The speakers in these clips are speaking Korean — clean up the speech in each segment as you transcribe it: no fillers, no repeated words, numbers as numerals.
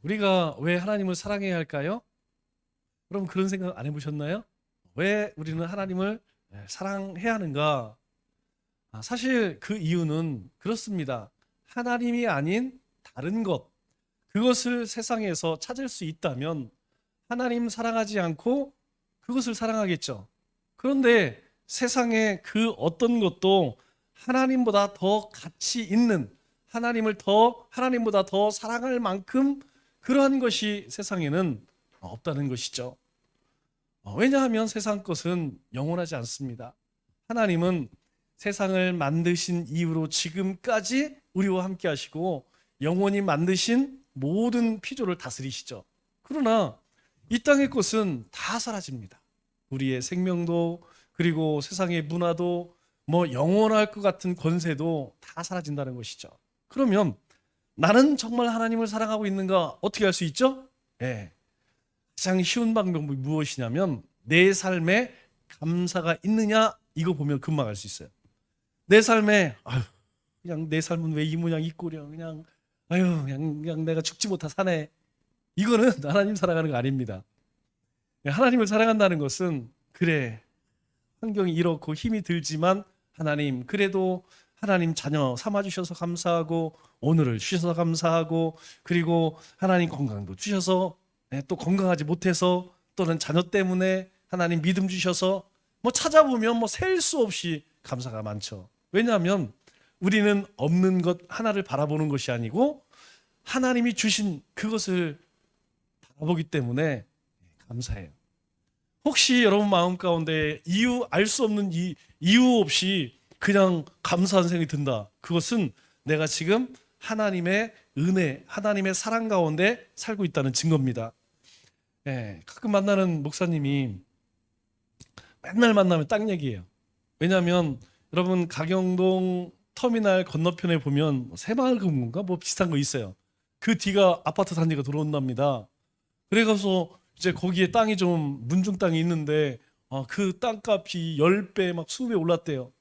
우리가 왜 하나님을 사랑해야 할까요? 그럼 그런 생각 안 해보셨나요? 왜 우리는 하나님을 사랑해야 하는가? 사실 그 이유는 그렇습니다. 하나님이 아닌 다른 것, 그것을 세상에서 찾을 수 있다면 하나님 사랑하지 않고 그것을 사랑하겠죠. 그런데 세상에 그 어떤 것도 하나님보다 더 가치 있는, 하나님보다 더 사랑할 만큼 그러한 것이 세상에는 없다는 것이죠. 왜냐하면 세상 것은 영원하지 않습니다. 하나님은 세상을 만드신 이후로 지금까지 우리와 함께 하시고 영원히 만드신 모든 피조를 다스리시죠. 그러나 이 땅의 것은 다 사라집니다. 우리의 생명도, 그리고 세상의 문화도, 영원할 것 같은 권세도 다 사라진다는 것이죠. 그러면 나는 정말 하나님을 사랑하고 있는가 어떻게 할 수 있죠? 예. 가장 쉬운 방법이 무엇이냐면 내 삶에 감사가 있느냐, 이거 보면 금방 알 수 있어요. 내 삶에 그냥 내 삶은 왜 이 모양 이 꼴이야, 그냥 내가 죽지 못한 사네. 이거는 하나님 사랑하는 거 아닙니다. 하나님을 사랑한다는 것은, 그래, 환경이 이렇고 힘이 들지만 하나님, 그래도 하나님 자녀 삼아주셔서 감사하고, 오늘을 주셔서 감사하고, 그리고 하나님 건강도 주셔서, 또 건강하지 못해서, 또는 자녀 때문에 하나님 믿음 주셔서, 찾아보면 셀 수 없이 감사가 많죠. 왜냐하면 우리는 없는 것 하나를 바라보는 것이 아니고 하나님이 주신 그것을 바라보기 때문에 감사해요. 혹시 여러분 마음 가운데 알 수 없는 이유 없이 그냥 감사한 생각이 든다. 그것은 내가 지금 하나님의 은혜, 하나님의 사랑 가운데 살고 있다는 증거입니다. 가끔 만나는 목사님이 맨날 만나면 딱 얘기해요. 왜냐하면 여러분 가경동 터미널 건너편에 보면 새마을금고인가 비슷한 거 있어요. 그 뒤가 아파트 단지가 들어온답니다. 그래가서 이제 거기에 땅이 좀 문중 땅이 있는데 그 땅값이 10배 막 20배 올랐대요.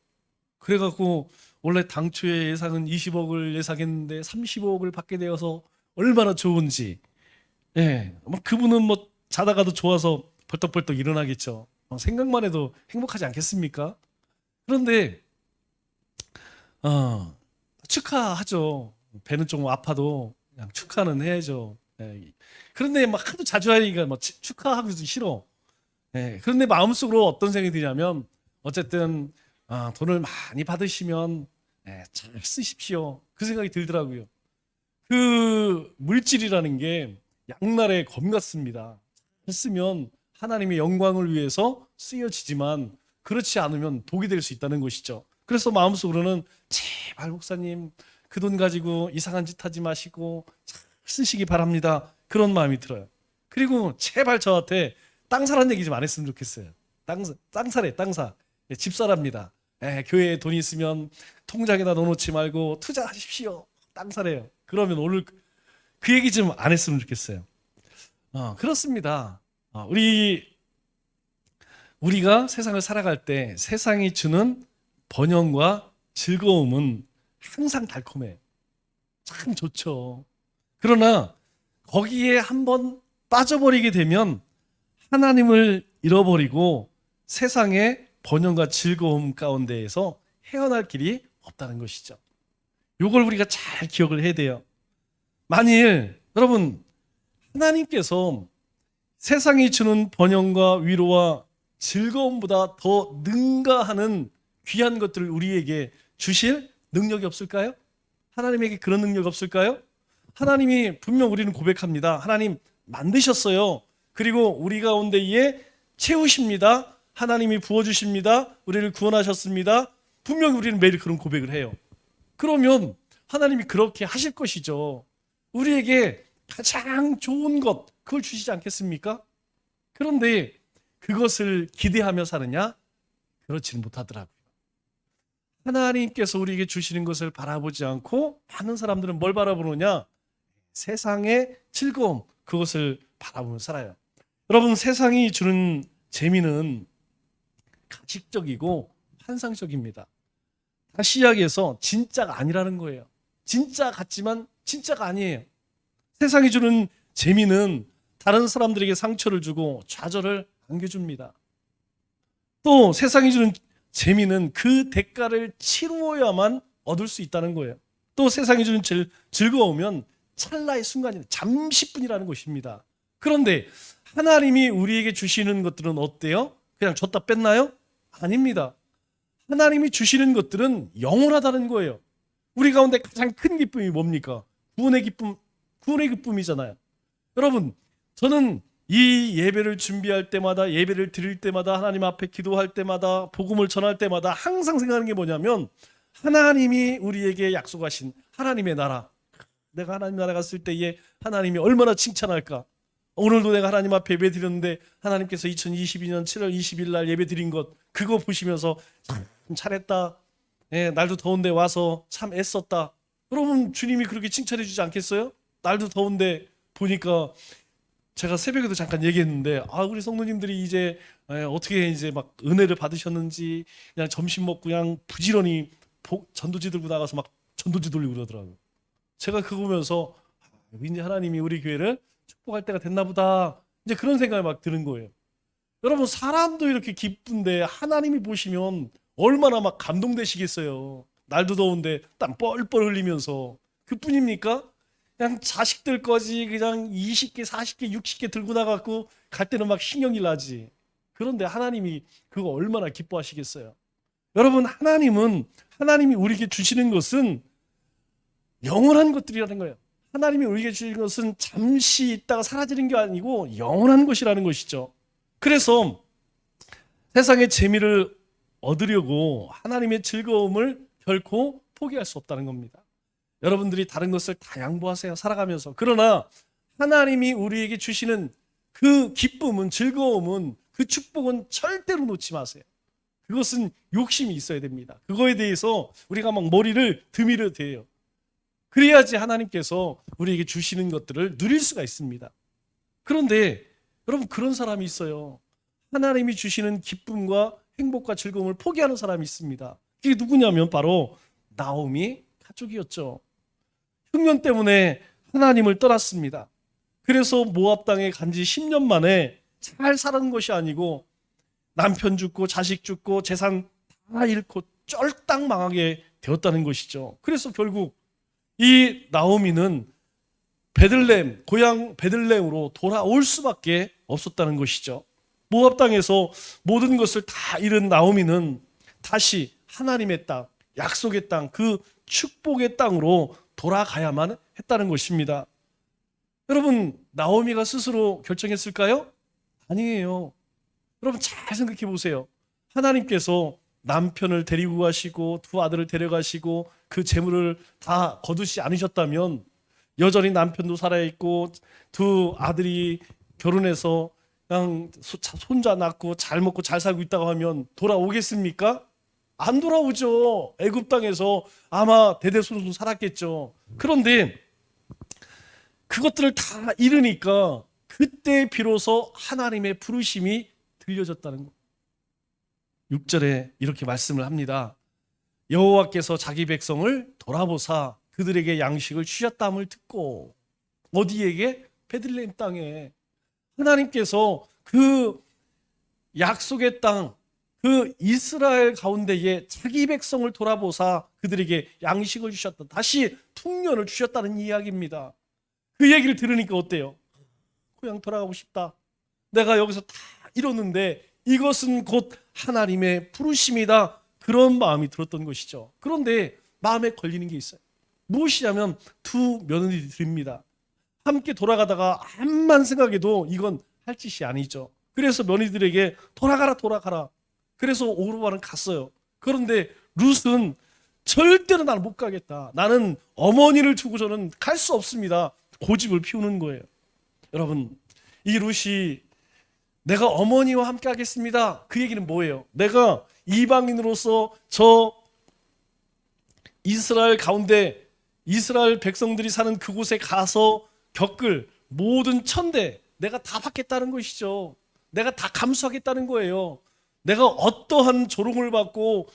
그래갖고 원래 당초에 예상은 20억을 예상했는데 35억을 받게 되어서 얼마나 좋은지. 그분은 자다가도 좋아서 벌떡벌떡 일어나겠죠. 생각만 해도 행복하지 않겠습니까? 그런데 축하하죠. 배는 좀 아파도 그냥 축하는 해야죠. 그런데 하도 자주 하니까 축하하기도 싫어. 그런데 마음속으로 어떤 생각이 드냐면, 어쨌든 돈을 많이 받으시면 잘 쓰십시오, 그 생각이 들더라고요. 그 물질이라는 게 양날의 검 같습니다. 잘 쓰면 하나님의 영광을 위해서 쓰여지지만, 그렇지 않으면 독이 될 수 있다는 것이죠. 그래서 마음속으로는 제발 목사님 그 돈 가지고 이상한 짓 하지 마시고 잘 쓰시기 바랍니다, 그런 마음이 들어요. 그리고 제발 저한테 땅 사라는 얘기 좀 안 했으면 좋겠어요. 땅 사래, 땅사. 집사랍니다. 교회에 돈 있으면 통장에다 넣어놓지 말고 투자하십시오, 땅 사래요. 그러면 오늘 그 얘기 좀 안 했으면 좋겠어요. 그렇습니다. 우리가 세상을 살아갈 때 세상이 주는 번영과 즐거움은 항상 달콤해. 참 좋죠. 그러나 거기에 한번 빠져버리게 되면 하나님을 잃어버리고 세상의 번영과 즐거움 가운데에서 헤어날 길이 없다는 것이죠. 이걸 우리가 잘 기억을 해야 돼요. 만일 여러분, 하나님께서 세상이 주는 번영과 위로와 즐거움보다 더 능가하는 귀한 것들을 우리에게 주실 능력이 없을까요? 하나님에게 그런 능력 없을까요? 하나님이 분명, 우리는 고백합니다. 하나님 만드셨어요. 그리고 우리 가운데에 채우십니다. 하나님이 부어주십니다. 우리를 구원하셨습니다. 분명 우리는 매일 그런 고백을 해요. 그러면 하나님이 그렇게 하실 것이죠. 우리에게 가장 좋은 것, 그걸 주시지 않겠습니까? 그런데 그것을 기대하며 사느냐? 그렇지는 못하더라고요. 하나님께서 우리에게 주시는 것을 바라보지 않고 많은 사람들은 뭘 바라보느냐? 세상의 즐거움, 그것을 바라보며 살아요. 여러분, 세상이 주는 재미는 가식적이고 환상적입니다. 다시 이야기해서 진짜가 아니라는 거예요. 진짜 같지만 진짜가 아니에요. 세상이 주는 재미는 다른 사람들에게 상처를 주고 좌절을 안겨줍니다. 또 세상이 주는 재미는 그 대가를 치루어야만 얻을 수 있다는 거예요. 또 세상이 주는 즐거움은 찰나의 순간이다. 잠시뿐이라는 것입니다. 그런데 하나님이 우리에게 주시는 것들은 어때요? 그냥 줬다 뺐나요? 아닙니다. 하나님이 주시는 것들은 영원하다는 거예요. 우리 가운데 가장 큰 기쁨이 뭡니까? 구원의 기쁨이잖아요. 여러분, 저는 이 예배를 준비할 때마다, 예배를 드릴 때마다, 하나님 앞에 기도할 때마다, 복음을 전할 때마다 항상 생각하는 게 뭐냐면, 하나님이 우리에게 약속하신 하나님의 나라, 내가 하나님 나라 갔을 때에 하나님이 얼마나 칭찬할까. 오늘도 내가 하나님 앞에 예배 드렸는데 하나님께서 2022년 7월 20일 날 예배 드린 것, 그거 보시면서 참 잘했다, 날도 더운데 와서 참 애썼다. 여러분, 주님이 그렇게 칭찬해 주지 않겠어요? 날도 더운데 보니까, 제가 새벽에도 잠깐 얘기했는데, 우리 성도님들이 이제 어떻게 이제 막 은혜를 받으셨는지, 그냥 점심 먹고 그냥 부지런히 전도지 들고 나가서 막 전도지 돌리고 그러더라고요. 제가 그거 보면서 이제 하나님이 우리 교회를 축복할 때가 됐나 보다, 이제 그런 생각이 막 드는 거예요. 여러분, 사람도 이렇게 기쁜데 하나님이 보시면 얼마나 막 감동되시겠어요. 날도 더운데 땀 뻘뻘 흘리면서. 그뿐입니까? 그냥 자식들 거지 그냥 20개 40개 60개 들고 나가고 갈 때는 막 신경이 나지. 그런데 하나님이 그거 얼마나 기뻐하시겠어요. 여러분, 하나님이 우리에게 주시는 것은 영원한 것들이라는 거예요. 하나님이 우리에게 주시는 것은 잠시 있다가 사라지는 게 아니고 영원한 것이라는 것이죠. 그래서 세상의 재미를 얻으려고 하나님의 즐거움을 결코 포기할 수 없다는 겁니다. 여러분들이 다른 것을 다 양보하세요, 살아가면서. 그러나 하나님이 우리에게 주시는 그 기쁨은, 즐거움은, 그 축복은 절대로 놓지 마세요. 그것은 욕심이 있어야 됩니다. 그거에 대해서 우리가 막 머리를 드밀어야 돼요. 그래야지 하나님께서 우리에게 주시는 것들을 누릴 수가 있습니다. 그런데 여러분, 그런 사람이 있어요. 하나님이 주시는 기쁨과 행복과 즐거움을 포기하는 사람이 있습니다. 그게 누구냐면 바로 나오미 가족이었죠. 흉년 때문에 하나님을 떠났습니다. 그래서 모압 땅에 간지 10년 만에 잘 살아는 것이 아니고 남편 죽고 자식 죽고 재산 다 잃고 쫄딱 망하게 되었다는 것이죠. 그래서 결국 이 나오미는 베들레헴, 고향 베들레헴으로 돌아올 수밖에 없었다는 것이죠. 모압 땅에서 모든 것을 다 잃은 나오미는 다시 하나님의 땅, 약속의 땅, 그 축복의 땅으로 돌아가야만 했다는 것입니다. 여러분, 나오미가 스스로 결정했을까요? 아니에요. 여러분, 잘 생각해 보세요. 하나님께서 남편을 데리고 가시고 두 아들을 데려가시고 그 재물을 다 거두지 않으셨다면 여전히 남편도 살아있고 두 아들이 결혼해서 그냥 손자 낳고 잘 먹고 잘 살고 있다고 하면 돌아오겠습니까? 안 돌아오죠. 애굽 땅에서 아마 대대손손 살았겠죠. 그런데 그것들을 다 잃으니까 그때 비로소 하나님의 부르심이 들려졌다는 거. 6절에 이렇게 말씀을 합니다. 여호와께서 자기 백성을 돌아보사 그들에게 양식을 주셨다함을 듣고, 어디에게? 베들레헴 땅에. 하나님께서 그 약속의 땅, 그 이스라엘 가운데에 자기 백성을 돌아보사 그들에게 양식을 주셨다. 다시 풍년을 주셨다는 이야기입니다. 그 얘기를 들으니까 어때요? 고향 돌아가고 싶다. 내가 여기서 다 이뤘는데 이것은 곧 하나님의 부르심이다. 그런 마음이 들었던 것이죠. 그런데 마음에 걸리는 게 있어요. 무엇이냐면 두 며느리들입니다. 함께 돌아가다가 암만 생각해도 이건 할 짓이 아니죠. 그래서 며느리들에게 돌아가라. 그래서 오르바는 갔어요. 그런데 룻은 절대로 나는 못 가겠다. 나는 어머니를 두고서는 갈 수 없습니다. 고집을 피우는 거예요. 여러분, 이 룻이 내가 어머니와 함께 하겠습니다. 그 얘기는 뭐예요? 내가 이방인으로서 저 이스라엘 가운데 이스라엘 백성들이 사는 그곳에 가서 겪을 모든 천대 내가 다 받겠다는 것이죠. 내가 다 감수하겠다는 거예요. 내가 어떠한 조롱을 받고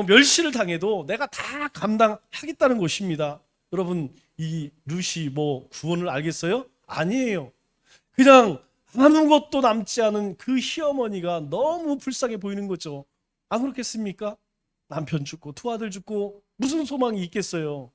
멸시를 당해도 내가 다 감당하겠다는 것입니다. 여러분, 이 룻이 뭐 구원을 알겠어요? 아니에요. 그냥 아무것도 남지 않은 그 시어머니가 너무 불쌍해 보이는 거죠. 안 그렇겠습니까? 남편 죽고 두 아들 죽고 무슨 소망이 있겠어요.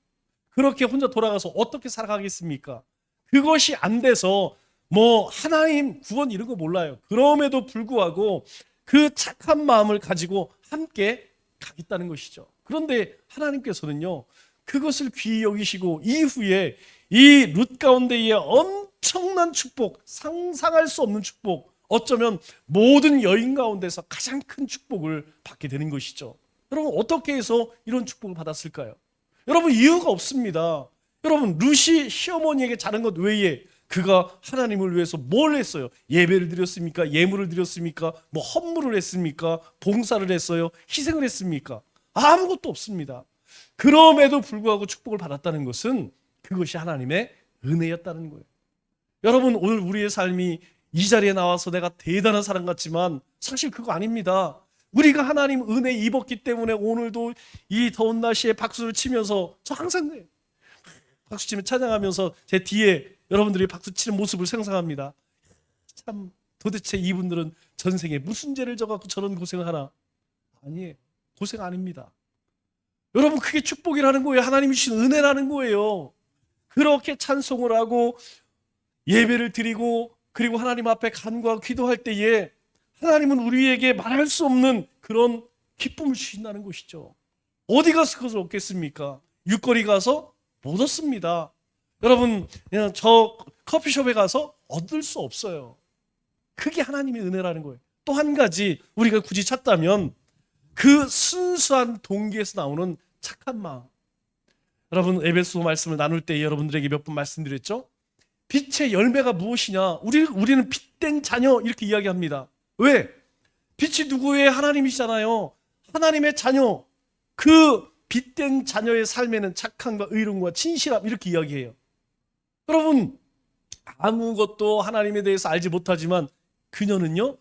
그렇게 혼자 돌아가서 어떻게 살아가겠습니까? 그것이 안 돼서 뭐 하나님 구원 이런 거 몰라요. 그럼에도 불구하고 그 착한 마음을 가지고 함께 가겠다는 것이죠. 그런데 하나님께서는요, 그것을 귀히 여기시고 이후에 이 룻 가운데에 엄청난 축복, 상상할 수 없는 축복, 어쩌면 모든 여인 가운데서 가장 큰 축복을 받게 되는 것이죠. 여러분, 어떻게 해서 이런 축복을 받았을까요? 여러분, 이유가 없습니다. 여러분, 룻이 시어머니에게 잘한 것 외에 그가 하나님을 위해서 뭘 했어요? 예배를 드렸습니까? 예물을 드렸습니까? 뭐 헌물을 했습니까? 봉사를 했어요? 희생을 했습니까? 아무것도 없습니다. 그럼에도 불구하고 축복을 받았다는 것은 그것이 하나님의 은혜였다는 거예요. 여러분, 오늘 우리의 삶이 이 자리에 나와서 내가 대단한 사람 같지만 사실 그거 아닙니다. 우리가 하나님 은혜 입었기 때문에 오늘도 이 더운 날씨에 박수를 치면서, 저 항상 박수 치면 찬양하면서 제 뒤에 여러분들이 박수 치는 모습을 상상합니다. 참, 도대체 이분들은 전생에 무슨 죄를 져갖고 저런 고생을 하나? 아니에요. 고생 아닙니다. 여러분, 그게 축복이라는 거예요. 하나님이 주신 은혜라는 거예요. 그렇게 찬송을 하고 예배를 드리고 그리고 하나님 앞에 간구하고 기도할 때에 하나님은 우리에게 말할 수 없는 그런 기쁨을 주신다는 것이죠. 어디 가서 그것을 얻겠습니까? 육거리 가서 못 얻습니다. 여러분, 그냥 저 커피숍에 가서 얻을 수 없어요. 그게 하나님의 은혜라는 거예요. 또 한 가지 우리가 굳이 찾다면 그 순수한 동기에서 나오는 착한 마음. 여러분, 에베소 말씀을 나눌 때 여러분들에게 몇 번 말씀드렸죠? 빛의 열매가 무엇이냐? 우리는 빛된 자녀 이렇게 이야기합니다. 왜? 빛이 누구의? 하나님이시잖아요. 하나님의 자녀. 그 빛된 자녀의 삶에는 착함과 의로움과 진실함 이렇게 이야기해요. 여러분, 아무것도 하나님에 대해서 알지 못하지만 그녀는요,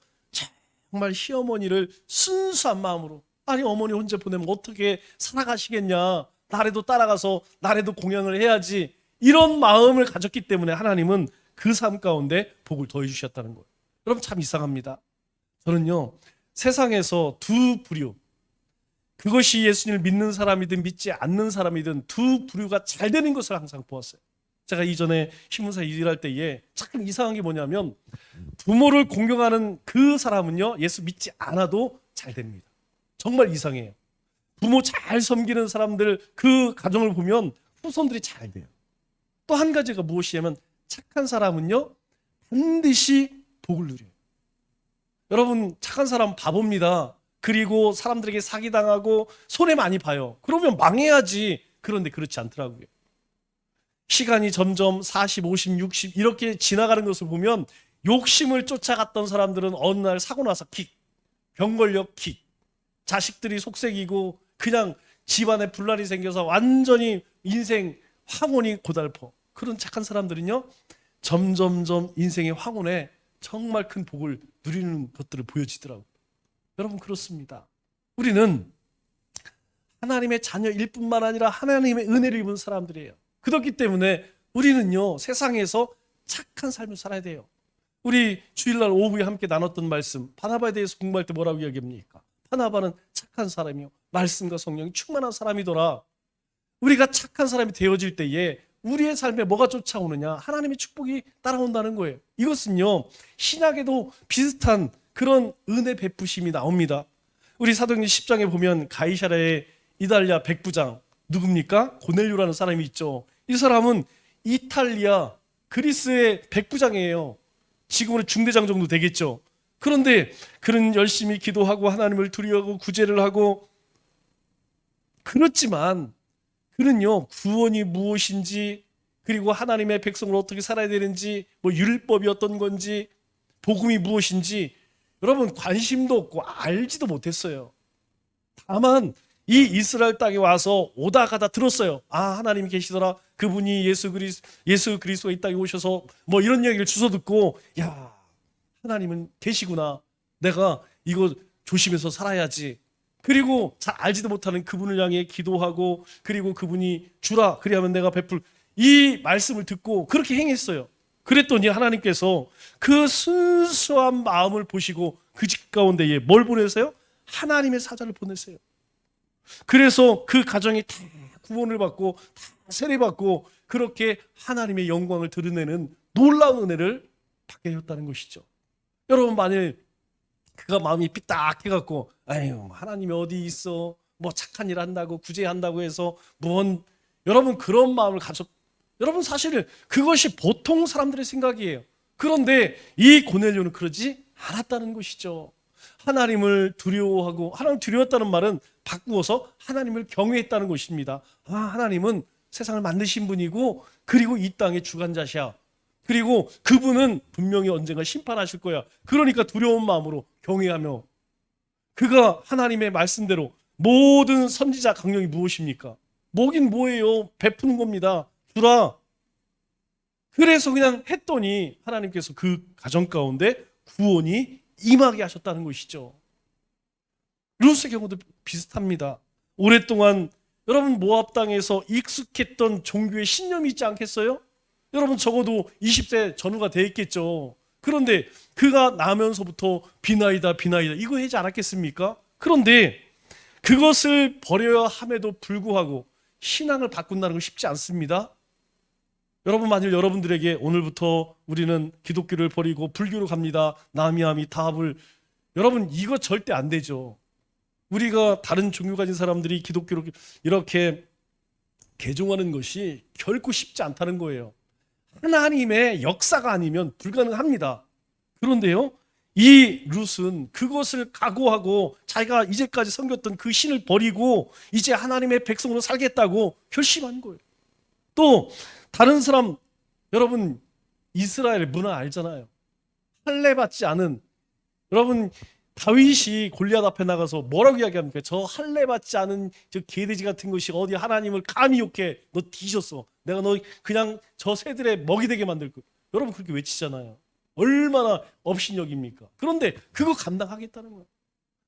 정말 시어머니를 순수한 마음으로, 아니 어머니 혼자 보내면 어떻게 살아가시겠냐, 나래도 따라가서 나래도 공양을 해야지, 이런 마음을 가졌기 때문에 하나님은 그 삶 가운데 복을 더해 주셨다는 거예요. 여러분, 참 이상합니다. 저는요, 세상에서 두 부류, 그것이 예수님을 믿는 사람이든 믿지 않는 사람이든 두 부류가 잘 되는 것을 항상 보았어요. 제가 이전에 신문사 일할 때에 참 이상한 게 뭐냐면, 부모를 공경하는 그 사람은요, 예수 믿지 않아도 잘 됩니다. 정말 이상해요. 부모 잘 섬기는 사람들, 그 가정을 보면 후손들이 잘 돼요. 또 한 가지가 무엇이냐면, 착한 사람은요, 반드시 복을 누려요. 여러분, 착한 사람 바보입니다. 그리고 사람들에게 사기당하고 손해 많이 봐요. 그러면 망해야지. 그런데 그렇지 않더라고요. 시간이 점점 40, 50, 60 이렇게 지나가는 것을 보면 욕심을 쫓아갔던 사람들은 어느 날 사고 나서 킥, 병 걸려 킥, 자식들이 속색이고 그냥 집안에 분란이 생겨서 완전히 인생 황혼이 고달퍼. 그런 착한 사람들은요, 점점점 인생의 황혼에 정말 큰 복을 누리는 것들을 보여지더라고요. 여러분, 그렇습니다. 우리는 하나님의 자녀일 뿐만 아니라 하나님의 은혜를 입은 사람들이에요. 그렇기 때문에 우리는요, 세상에서 착한 삶을 살아야 돼요. 우리 주일날 오후에 함께 나눴던 말씀, 바나바에 대해서 공부할 때 뭐라고 이야기합니까? 바나바는 착한 사람이요, 말씀과 성령이 충만한 사람이더라. 우리가 착한 사람이 되어질 때에 우리의 삶에 뭐가 쫓아오느냐? 하나님의 축복이 따라온다는 거예요. 이것은요, 신약에도 비슷한 그런 은혜 베푸심이 나옵니다. 우리 사도행전 10장에 보면 가이사랴의 이달리아 백부장, 누굽니까? 고넬료라는 사람이 있죠. 이 사람은 이탈리아 그리스의 백부장이에요. 지금으로 중대장 정도 되겠죠. 그런데 그는 열심히 기도하고 하나님을 두려워하고 구제를 하고, 그렇지만 그는요, 구원이 무엇인지, 그리고 하나님의 백성을 어떻게 살아야 되는지, 뭐 율법이 어떤 건지, 복음이 무엇인지 여러분 관심도 없고 알지도 못했어요. 다만 이 이스라엘 땅에 와서 오다 가다 들었어요. 아, 하나님이 계시더라. 그분이 예수 그리스도가 이 땅에 오셔서 뭐 이런 이야기를 주워 듣고, 야, 하나님은 계시구나. 내가 이거 조심해서 살아야지. 그리고 잘 알지도 못하는 그분을 향해 기도하고, 그리고 그분이 주라 그리하면 내가 베풀, 이 말씀을 듣고 그렇게 행했어요. 그랬더니 하나님께서 그 순수한 마음을 보시고 그 집 가운데에 뭘 보내세요? 하나님의 사자를 보내세요. 그래서 그 가정이 다 구원을 받고 다 세례받고 그렇게 하나님의 영광을 드러내는 놀라운 은혜를 받게 되었다는 것이죠. 여러분, 만일 그가 마음이 삐딱해갖고 아유 하나님이 어디 있어, 뭐 착한 일 한다고 구제한다고 해서 여러분 그런 마음을 여러분 사실은 그것이 보통 사람들의 생각이에요. 그런데 이 고넬료는 그러지 않았다는 것이죠. 하나님을 두려워하고, 하나님을 두려웠다는 말은 바꾸어서 하나님을 경외했다는 것입니다. 하나님은 세상을 만드신 분이고 그리고 이 땅의 주관자시야. 그리고 그분은 분명히 언젠가 심판하실 거야. 그러니까 두려운 마음으로 경외하며, 그가 하나님의 말씀대로 모든 선지자 강령이 무엇입니까? 뭐긴 뭐예요? 베푸는 겁니다. 주라. 그래서 그냥 했더니 하나님께서 그 가정 가운데 구원이 임하게 하셨다는 것이죠. 룻의 경우도 비슷합니다. 오랫동안 여러분 모압 땅에서 익숙했던 종교의 신념이 있지 않겠어요? 여러분 적어도 20세 전후가 돼 있겠죠. 그런데 그가 나면서부터 비나이다 이거 하지 않았겠습니까? 그런데 그것을 버려야 함에도 불구하고 신앙을 바꾼다는 건 쉽지 않습니다. 여러분, 만일 여러분들에게 오늘부터 우리는 기독교를 버리고 불교로 갑니다, 나미아미 타합을, 여러분 이거 절대 안 되죠. 우리가 다른 종교 가진 사람들이 기독교로 이렇게 개종하는 것이 결코 쉽지 않다는 거예요. 하나님의 역사가 아니면 불가능합니다. 그런데요, 이 룻은 그것을 각오하고 자기가 이제까지 섬겼던 그 신을 버리고 이제 하나님의 백성으로 살겠다고 결심한 거예요. 또 다른 사람, 여러분 이스라엘 문화 알잖아요. 할례 받지 않은, 여러분 다윗이 골리앗 앞에 나가서 뭐라고 이야기합니까? 저 할례 받지 않은 저 개돼지 같은 것이 어디 하나님을 감히 욕해. 너 뒤졌어. 내가 너 그냥 저 새들의 먹이 되게 만들 거야. 여러분 그렇게 외치잖아요. 얼마나 업신여깁니까? 그런데 그거 감당하겠다는 거예요.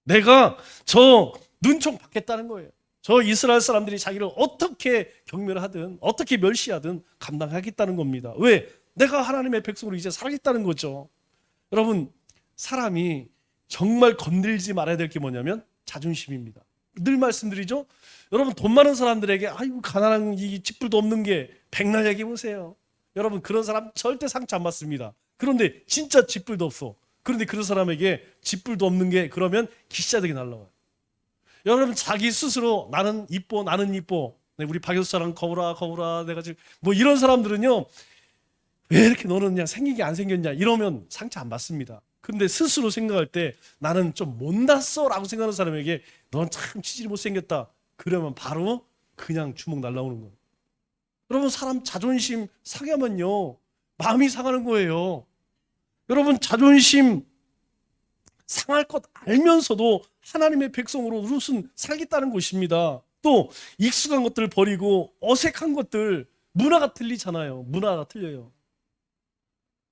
내가 저 눈총 받겠다는 거예요. 저 이스라엘 사람들이 자기를 어떻게 경멸하든 어떻게 멸시하든 감당하겠다는 겁니다. 왜? 내가 하나님의 백성으로 이제 살겠다는 거죠. 여러분, 사람이 정말 건들지 말아야 될 게 뭐냐면 자존심입니다. 늘 말씀드리죠. 여러분 돈 많은 사람들에게 아이고 가난한 이 쥐뿔도 없는 게 백날 얘기해 보세요. 여러분 그런 사람 절대 상처 안 받습니다. 그런데 진짜 쥐뿔도 없어. 그런데 그런 사람에게 쥐뿔도 없는 게 그러면 기싸되게 날라와요. 여러분 자기 스스로 나는 이뻐 우리 박효수처럼 거울아 내가 지금 뭐 이런 사람들은요, 왜 이렇게 너는 그냥 생긴 게 안 생겼냐 이러면 상처 안 받습니다. 근데 스스로 생각할 때 나는 좀 못났어 라고 생각하는 사람에게 넌 참 치질이 못생겼다 그러면 바로 그냥 주먹 날라오는 거예요. 여러분 사람 자존심 상하면요 마음이 상하는 거예요. 여러분 자존심 상할 것 알면서도 하나님의 백성으로 룻은 살겠다는 것입니다. 또 익숙한 것들을 버리고 어색한 것들, 문화가 틀리잖아요. 문화가 틀려요.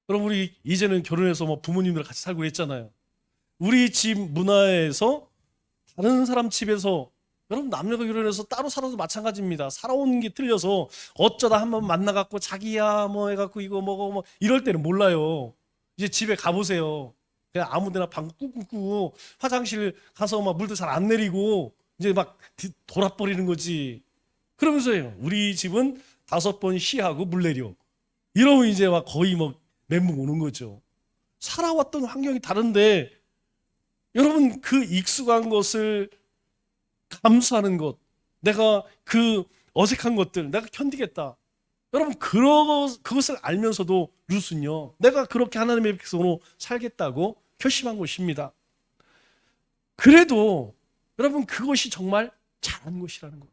여러분 우리 이제는 결혼해서 뭐 부모님들 같이 살고 했잖아요. 우리 집 문화에서 다른 사람 집에서, 여러분 남녀가 결혼해서 따로 살아도 마찬가지입니다. 살아온 게 틀려서 어쩌다 한번 만나갖고 자기야 뭐 해갖고 이거 먹어 뭐 이럴 때는 몰라요. 이제 집에 가보세요. 그냥 아무데나 방구 꾹꾹 화장실 가서 막 물도 잘 안 내리고 이제 막 돌아버리는 거지. 그러면서요 우리 집은 5번 시하고 물 내려 이러면 이제 막 거의 뭐 멘붕 오는 거죠. 살아왔던 환경이 다른데 여러분 그 익숙한 것을 감수하는 것, 내가 그 어색한 것들 내가 견디겠다. 여러분 그것을 알면서도 룻은요 내가 그렇게 하나님의 백성으로 살겠다고 결심한 것입니다. 그래도 여러분 그것이 정말 잘한 것이라는 거예요.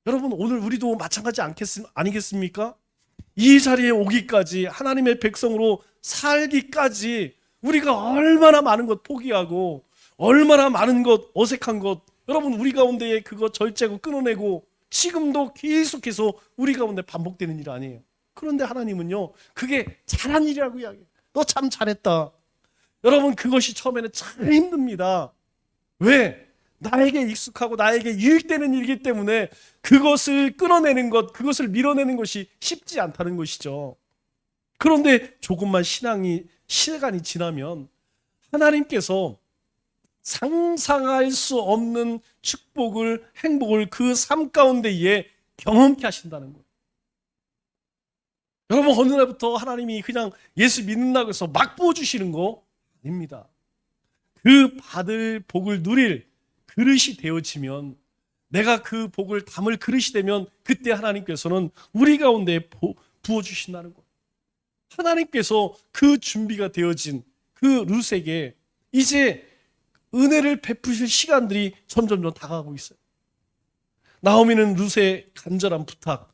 여러분 오늘 우리도 마찬가지 아니겠습니까? 이 자리에 오기까지, 하나님의 백성으로 살기까지 우리가 얼마나 많은 것 포기하고 얼마나 많은 것 어색한 것, 여러분 우리 가운데에 그거 절제하고 끊어내고 지금도 계속해서 우리 가운데 반복되는 일 아니에요. 그런데 하나님은요 그게 잘한 일이라고 이야기해요. 너 참 잘했다. 여러분 그것이 처음에는 참 힘듭니다. 왜? 나에게 익숙하고 나에게 유익되는 일이기 때문에 그것을 끊어내는 것, 그것을 밀어내는 것이 쉽지 않다는 것이죠. 그런데 조금만 시간이 지나면 하나님께서 상상할 수 없는 축복을, 행복을 그 삶 가운데에 경험케 하신다는 거예요. 여러분, 어느 날부터 하나님이 그냥 예수 믿는다고 해서 막 부어주시는 거 아닙니다. 그 받을 복을 누릴 그릇이 되어지면, 내가 그 복을 담을 그릇이 되면 그때 하나님께서는 우리 가운데 부어주신다는 거예요. 하나님께서 그 준비가 되어진 그 룻에게 이제 은혜를 베푸실 시간들이 점점 다가가고 있어요. 나오미는 룻의 간절한 부탁,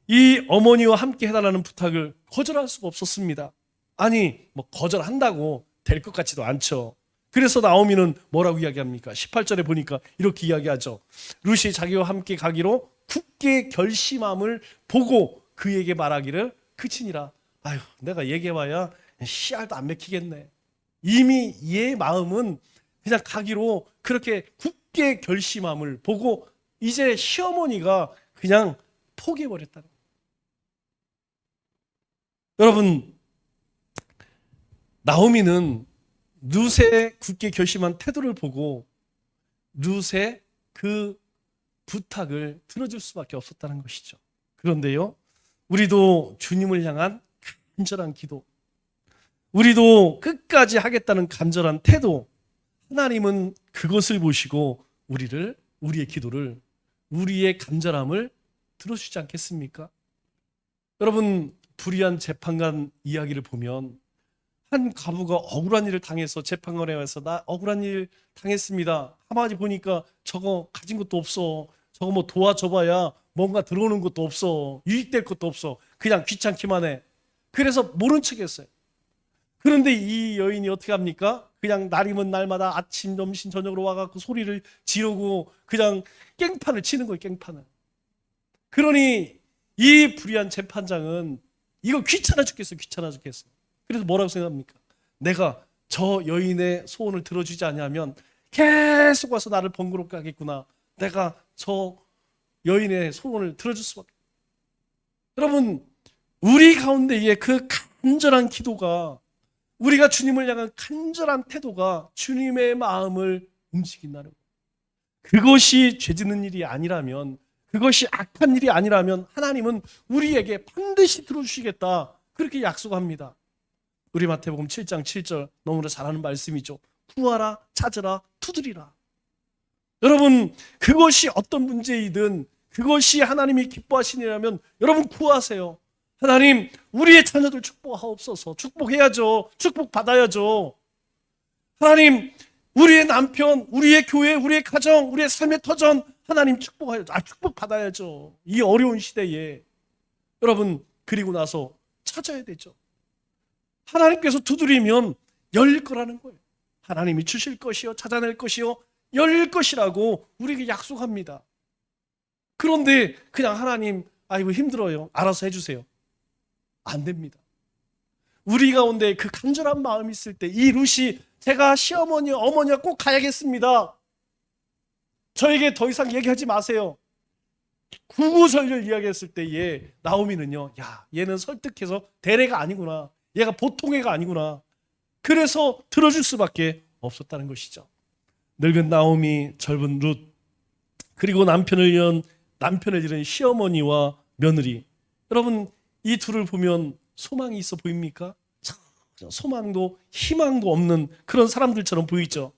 이 어머니와 함께 해달라는 부탁을 거절할 수가 없었습니다. 아니, 뭐 거절한다고 될 것 같지도 않죠. 그래서 나오미는 뭐라고 이야기합니까? 18절에 보니까 이렇게 이야기하죠. 룻이 자기와 함께 가기로 굳게 결심함을 보고 그에게 말하기를, 그치니라. 아유, 내가 얘기해봐야 씨알도 안 맥히겠네. 이미 얘 마음은 그냥 가기로 그렇게 굳게 결심함을 보고 이제 시어머니가 그냥 포기해버렸다는 거예요. 여러분, 나오미는 룻의 굳게 결심한 태도를 보고 룻의 그 부탁을 들어줄 수밖에 없었다는 것이죠. 그런데요, 우리도 주님을 향한 간절한 기도, 우리도 끝까지 하겠다는 간절한 태도, 하나님은 그것을 보시고 우리의 기도를, 우리의 간절함을 들어주지 않겠습니까? 여러분, 불의한 재판관 이야기를 보면 한 과부가 억울한 일을 당해서 재판관에 와서 나 억울한 일 당했습니다. 할아버지 보니까 저거 가진 것도 없어. 저거 뭐 도와줘봐야 뭔가 들어오는 것도 없어. 유익될 것도 없어. 그냥 귀찮기만 해. 그래서 모른 척했어요. 그런데 이 여인이 어떻게 합니까? 그냥 날이면 날마다 아침, 점심, 저녁으로 와갖고 소리를 지르고 그냥 깽판을 치는 거예요. 깽판을. 그러니 이 불의한 재판장은 이거 귀찮아 죽겠어요. 귀찮아 죽겠어요. 그래서 뭐라고 생각합니까? 내가 저 여인의 소원을 들어주지 않으면 계속 와서 나를 번거롭게 하겠구나. 내가 저 여인의 소원을 들어줄 수밖에. 여러분, 우리 가운데에 그 간절한 기도가, 우리가 주님을 향한 간절한 태도가 주님의 마음을 움직인다는 거예요. 그것이 죄 짓는 일이 아니라면, 그것이 악한 일이 아니라면 하나님은 우리에게 반드시 들어주시겠다, 그렇게 약속합니다. 우리 마태복음 7장 7절 너무나 잘 아는 말씀이죠. 구하라, 찾으라, 두드리라. 여러분, 그것이 어떤 문제이든 그것이 하나님이 기뻐하시냐면 여러분 구하세요. 하나님, 우리의 자녀들 축복하옵소서. 축복해야죠. 축복받아야죠. 하나님, 우리의 남편, 우리의 교회, 우리의 가정, 우리의 삶의 터전 하나님 축복하야죠. 축복받아야죠. 이 어려운 시대에. 여러분, 그리고 나서 찾아야 되죠. 하나님께서 두드리면 열릴 거라는 거예요. 하나님이 주실 것이요, 찾아낼 것이요, 열릴 것이라고 우리에게 약속합니다. 그런데 그냥 하나님, 아이고 힘들어요, 알아서 해주세요. 안 됩니다. 우리 가운데 그 간절한 마음이 있을 때 이 룻이 제가 시어머니, 어머니가 꼭 가야겠습니다. 저에게 더 이상 얘기하지 마세요. 구구절절 이야기했을 때에 나오미는요, 야, 얘는 설득해서 대례가 아니구나. 얘가 보통 애가 아니구나. 그래서 들어줄 수밖에 없었다는 것이죠. 늙은 나오미, 젊은 룻, 그리고 남편을 잃은 시어머니와 며느리. 여러분, 이 둘을 보면 소망이 있어 보입니까? 소망도 희망도 없는 그런 사람들처럼 보이죠.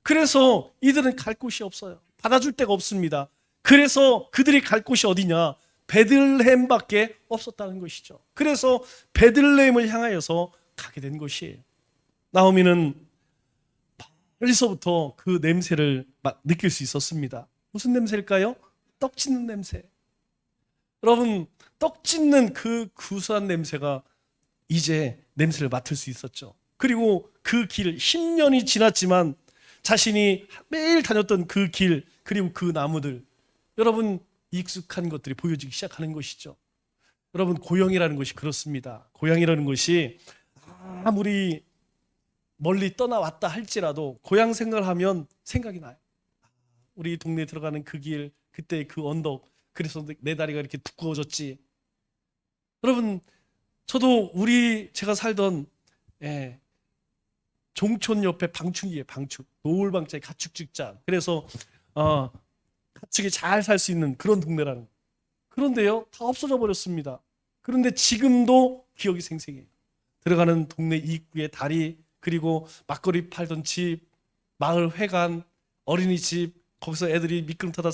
그래서 이들은 갈 곳이 없어요. 받아줄 데가 없습니다. 그래서 그들이 갈 곳이 어디냐? 베들레헴밖에 없었다는 것이죠. 그래서 베들레헴을 향하여서 가게 된 것이에요. 나오미는 멀리서부터 그 냄새를 느낄 수 있었습니다. 무슨 냄새일까요? 떡 짓는 냄새. 여러분, 떡 짓는 그 구수한 냄새가 이제 냄새를 맡을 수 있었죠. 그리고 그 길, 10년이 지났지만 자신이 매일 다녔던 그 길, 그리고 그 나무들, 여러분, 익숙한 것들이 보여지기 시작하는 것이죠. 여러분, 고향이라는 것이 그렇습니다. 고향이라는 것이 아무리 멀리 떠나왔다 할지라도 고향 생각을 하면 생각이 나요. 우리 동네에 들어가는 그 길, 그때 그 언덕, 그래서 내 다리가 이렇게 두꺼워졌지. 여러분, 저도 제가 살던 종촌 옆에 방축이에요. 방축. 노을방자에 가축 직장. 그래서 가축이 잘 살 수 있는 그런 동네라는 거예요. 그런데요, 다 없어져 버렸습니다. 그런데 지금도 기억이 생생해요. 들어가는 동네 입구에 다리, 그리고 막걸리 팔던 집, 마을 회관, 어린이집, 거기서 애들이 미끄럼 타다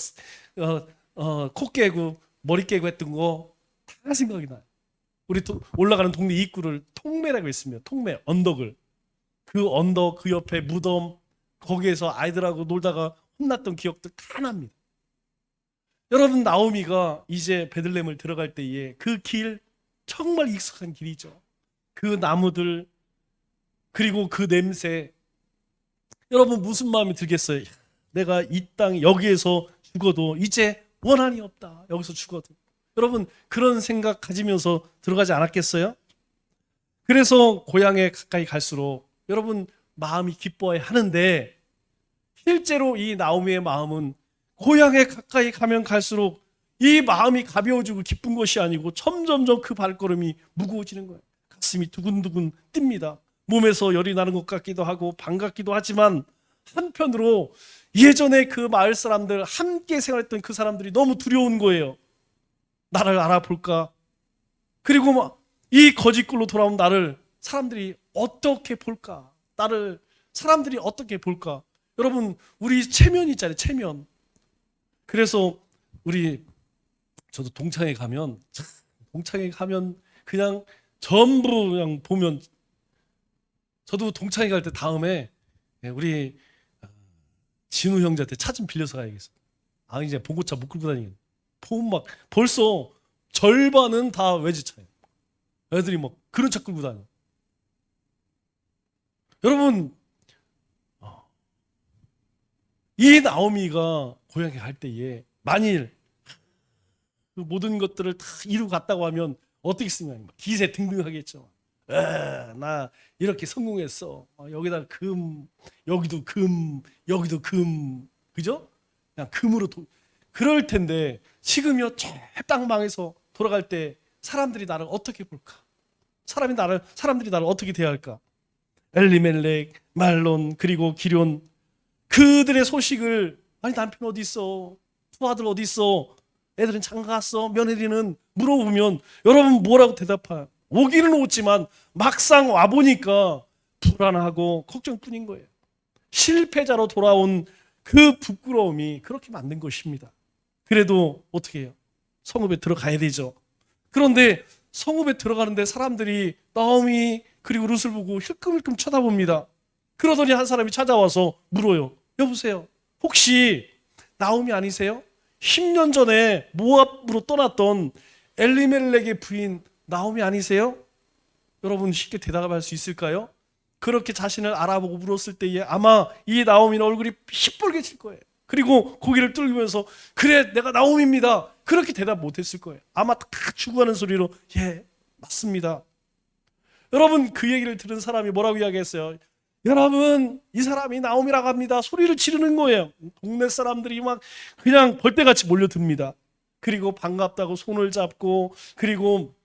코 깨고 머리 깨고 했던 거 다 생각이 나요. 우리 올라가는 동네 입구를 통매라고 했습니다. 통매, 언덕을. 그 언덕, 그 옆에 무덤, 거기에서 아이들하고 놀다가 혼났던 기억도 다 납니다. 여러분, 나오미가 이제 베들레헴을 들어갈 때에 그 길, 정말 익숙한 길이죠. 그 나무들, 그리고 그 냄새. 여러분, 무슨 마음이 들겠어요? 내가 이 땅 여기에서 죽어도 이제 원한이 없다. 여기서 죽어도. 여러분, 그런 생각 가지면서 들어가지 않았겠어요? 그래서 고향에 가까이 갈수록 여러분 마음이 기뻐야 하는데, 실제로 이 나오미의 마음은 고향에 가까이 가면 갈수록 이 마음이 가벼워지고 기쁜 것이 아니고 점점점 그 발걸음이 무거워지는 거예요. 가슴이 두근두근 뜁니다. 몸에서 열이 나는 것 같기도 하고 반갑기도 하지만, 한편으로 예전에 그 마을 사람들, 함께 생활했던 그 사람들이 너무 두려운 거예요. 나를 알아볼까? 그리고 막 이 거짓글로 돌아온 나를 사람들이 어떻게 볼까? 나를 사람들이 어떻게 볼까? 여러분, 우리 체면 있잖아요. 체면. 그래서 저도 동창회 가면 그냥 전부 그냥 보면, 저도 동창회 갈 때 다음에 우리 진우 형제한테 차 좀 빌려서 가야겠어. 이제 봉고차 못 끌고 다니겠네. 보면 막 벌써 절반은 다 외제차예요. 애들이 막 그런 차 끌고 다녀. 여러분, 이 나오미가 고향에 갈 때에 만일 그 모든 것들을 다 이루고 갔다고 하면 어떻겠습니까? 기세 등등하겠죠. 나 이렇게 성공했어. 여기다 금, 여기도 금, 여기도 금, 그죠? 그냥 금으로 그럴 텐데, 지금요 저 땅 망해서 돌아갈 때 사람들이 나를 어떻게 볼까? 사람들이 나를 어떻게 대할까? 엘리멜렉, 말론, 그리고 기럨, 그들의 소식을, 아니 남편 어디 있어? 두 아들 어디 있어? 애들은 장가 갔어? 며느리는? 물어보면 여러분 뭐라고 대답해요? 오기는 오지만 막상 와보니까 불안하고 걱정뿐인 거예요. 실패자로 돌아온 그 부끄러움이 그렇게 만든 것입니다. 그래도 어떻게 해요? 성읍에 들어가야 되죠. 그런데 성읍에 들어가는데 사람들이 나오미 그리고 룻을 보고 힐끔힐끔 쳐다봅니다. 그러더니 한 사람이 찾아와서 물어요. 여보세요, 혹시 나오미 아니세요? 10년 전에 모압으로 떠났던 엘리멜렉의 부인 나오미 아니세요? 여러분 쉽게 대답할 수 있을까요? 그렇게 자신을 알아보고 물었을 때에 아마 이 나오미는 얼굴이 시뻘개질 거예요. 그리고 고개를 뚫으면서 그래, 내가 나오미입니다, 그렇게 대답 못했을 거예요. 아마 다 죽어가는 소리로 예, 맞습니다. 여러분, 그 얘기를 들은 사람이 뭐라고 이야기했어요? 여러분, 이 사람이 나오미라고 합니다. 소리를 지르는 거예요. 동네 사람들이 막 그냥 벌떼같이 몰려듭니다. 그리고 반갑다고 손을 잡고, 그리고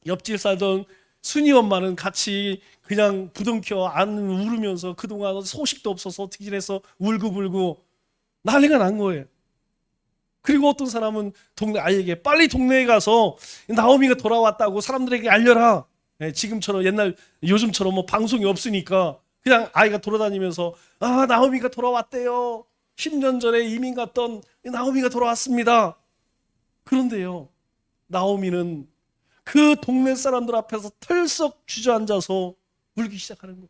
옆집 살던 순이 엄마는 같이 그냥 부둥켜 울으면서 그동안 소식도 없어서 어떻게 지내서 울고불고 난리가 난 거예요. 그리고 어떤 사람은 동네 아이에게 빨리 동네에 가서 나오미가 돌아왔다고 사람들에게 알려라. 지금처럼 요즘처럼 뭐 방송이 없으니까 그냥 아이가 돌아다니면서 나오미가 돌아왔대요. 10년 전에 이민 갔던 나오미가 돌아왔습니다. 그런데요, 나오미는 그 동네 사람들 앞에서 털썩 주저앉아서 울기 시작하는 거예요.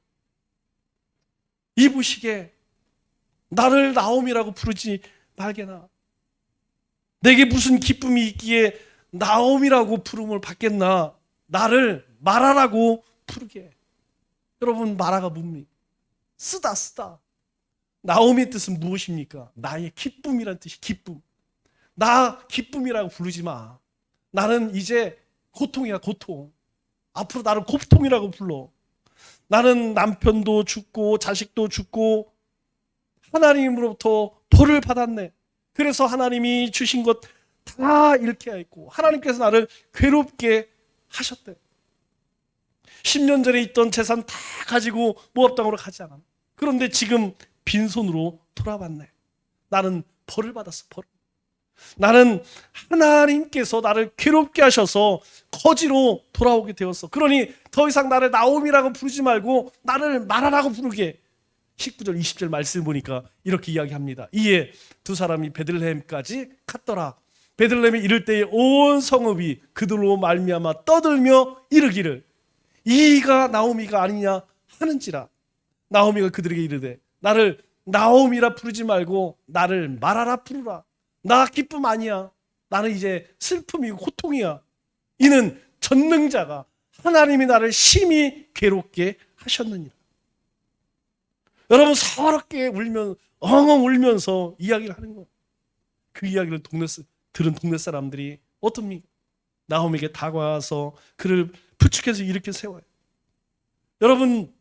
이부시게 나를 나오미라고 부르지 말게나. 내게 무슨 기쁨이 있기에 나오미라고 부름을 받겠나. 나를 마라라고 부르게. 여러분, 마라가 뭡니까? 쓰다. 나오미의 뜻은 무엇입니까? 나의 기쁨이란 뜻이 기쁨. 나 기쁨이라고 부르지 마. 나는 이제 고통이야, 고통. 앞으로 나를 고통이라고 불러. 나는 남편도 죽고 자식도 죽고 하나님으로부터 벌을 받았네. 그래서 하나님이 주신 것 다 잃게 했고 하나님께서 나를 괴롭게 하셨대. 10년 전에 있던 재산 다 가지고 모압 땅으로 가지 않았나? 그런데 지금 빈손으로 돌아왔네. 나는 벌을 받았어. 벌. 나는 하나님께서 나를 괴롭게 하셔서 거지로 돌아오게 되었어. 그러니 더 이상 나를 나옴이라고 부르지 말고 나를 마라라고 부르게. 19절 20절 말씀을 보니까 이렇게 이야기합니다. 이에 두 사람이 베들레헴까지 갔더라. 베들레헴에 이를 때에 온 성읍이 그들로 말미암아 떠들며 이르기를 이가 나오미가 아니냐 하는지라. 나오미가 그들에게 이르되 나를 나오미라 부르지 말고 나를 마라라 부르라. 나 기쁨 아니야. 나는 이제 슬픔이고 고통이야. 이는 전능자가 하나님이 나를 심히 괴롭게 하셨느니라. 여러분 서럽게 울면 엉엉 울면서 이야기를 하는 거예요. 그 이야기를 들은 동네 사람들이 어떻습니까? 나오미에게 다가와서 그를 부축해서 일으켜 세워요. 여러분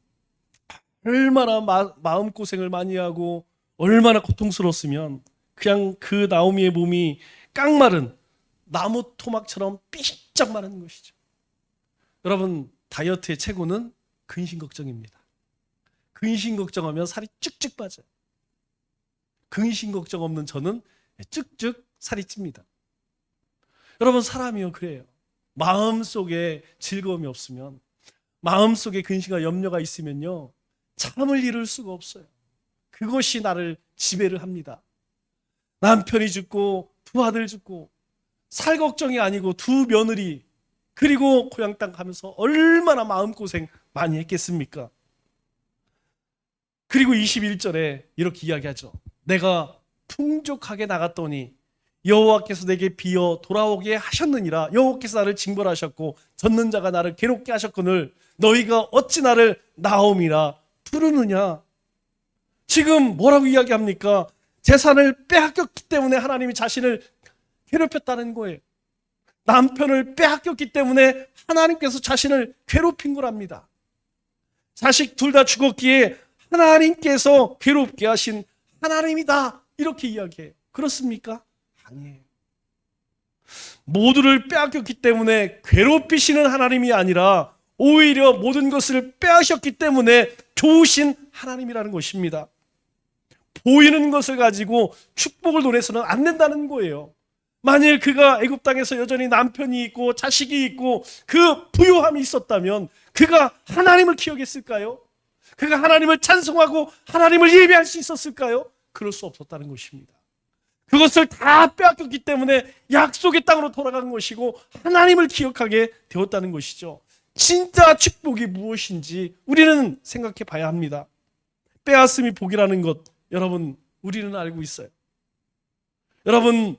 얼마나 마음고생을 많이 하고 얼마나 고통스러웠으면 그냥 그 나오미의 몸이 깡마른 나무 토막처럼 삐쩍 마른 것이죠. 여러분 다이어트의 최고는 근심 걱정입니다. 근심 걱정하면 살이 쭉쭉 빠져요. 근심 걱정 없는 저는 쭉쭉 살이 찝니다. 여러분 사람이요 그래요. 마음속에 즐거움이 없으면, 마음속에 근심과 염려가 있으면요 잠을 이룰 수가 없어요. 그것이 나를 지배를 합니다. 남편이 죽고 두 아들 죽고 살 걱정이 아니고 두 며느리 그리고 고향 땅 가면서 얼마나 마음고생 많이 했겠습니까? 그리고 21절에 이렇게 이야기하죠. 내가 풍족하게 나갔더니 여호와께서 내게 비어 돌아오게 하셨느니라. 여호와께서 나를 징벌하셨고 젖는 자가 나를 괴롭게 하셨거늘 너희가 어찌 나를 나옴이라 부르느냐. 지금 뭐라고 이야기합니까? 재산을 빼앗겼기 때문에 하나님이 자신을 괴롭혔다는 거예요. 남편을 빼앗겼기 때문에 하나님께서 자신을 괴롭힌 거랍니다. 자식 둘 다 죽었기에 하나님께서 괴롭게 하신 하나님이다 이렇게 이야기해요. 그렇습니까? 아니에요. 모두를 빼앗겼기 때문에 괴롭히시는 하나님이 아니라 오히려 모든 것을 빼앗으셨기 때문에 좋으신 하나님이라는 것입니다. 보이는 것을 가지고 축복을 노래서는 안 된다는 거예요. 만일 그가 애굽 땅에서 여전히 남편이 있고 자식이 있고 그 부요함이 있었다면 그가 하나님을 기억했을까요? 그가 하나님을 찬송하고 하나님을 예배할 수 있었을까요? 그럴 수 없었다는 것입니다. 그것을 다 빼앗겼기 때문에 약속의 땅으로 돌아간 것이고 하나님을 기억하게 되었다는 것이죠. 진짜 축복이 무엇인지 우리는 생각해 봐야 합니다. 빼앗음이 복이라는 것 여러분 우리는 알고 있어요. 여러분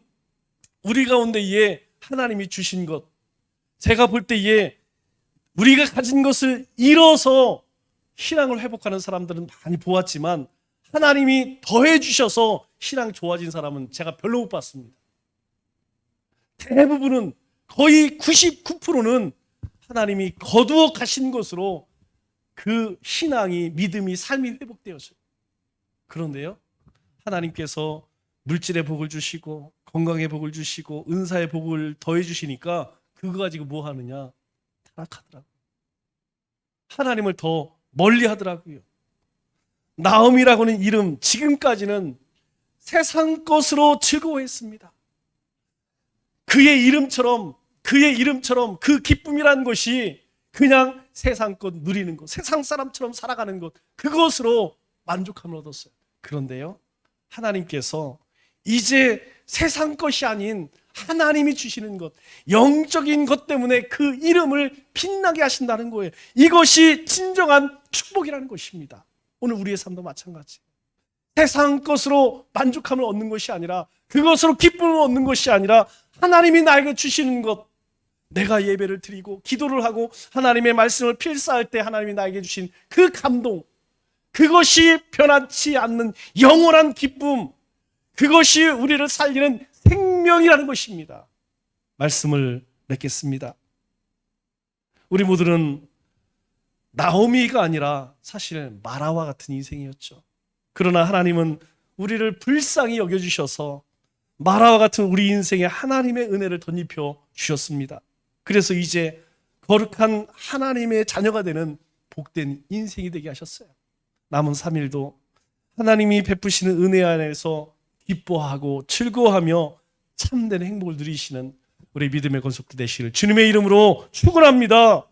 우리 가운데에 하나님이 주신 것, 제가 볼 때에 우리가 가진 것을 잃어서 신앙을 회복하는 사람들은 많이 보았지만 하나님이 더해 주셔서 신앙이 좋아진 사람은 제가 별로 못 봤습니다. 대부분은 거의 99%는 하나님이 거두어 가신 것으로 그 신앙이, 믿음이, 삶이 회복되었어요. 그런데요 하나님께서 물질의 복을 주시고 건강의 복을 주시고 은사의 복을 더해 주시니까 그거 가지고 뭐 하느냐? 타락하더라고요. 하나님을 더 멀리 하더라고요. 나옴이라고는 이름 지금까지는 세상 것으로 즐거워했습니다. 그의 이름처럼 그 기쁨이라는 것이 그냥 세상 것 누리는 것, 세상 사람처럼 살아가는 것, 그것으로 만족함을 얻었어요. 그런데요 하나님께서 이제 세상 것이 아닌 하나님이 주시는 것, 영적인 것 때문에 그 이름을 빛나게 하신다는 거예요. 이것이 진정한 축복이라는 것입니다. 오늘 우리의 삶도 마찬가지. 세상 것으로 만족함을 얻는 것이 아니라, 그것으로 기쁨을 얻는 것이 아니라 하나님이 나에게 주시는 것, 내가 예배를 드리고 기도를 하고 하나님의 말씀을 필사할 때 하나님이 나에게 주신 그 감동, 그것이 변하지 않는 영원한 기쁨, 그것이 우리를 살리는 생명이라는 것입니다. 말씀을 맺겠습니다. 우리 모두는 나오미가 아니라 사실 마라와 같은 인생이었죠. 그러나 하나님은 우리를 불쌍히 여겨주셔서 마라와 같은 우리 인생에 하나님의 은혜를 덧입혀 주셨습니다. 그래서 이제 거룩한 하나님의 자녀가 되는 복된 인생이 되게 하셨어요. 남은 3일도 하나님이 베푸시는 은혜 안에서 기뻐하고 즐거워하며 참된 행복을 누리시는 우리 믿음의 건속들 되시기를 주님의 이름으로 축원합니다.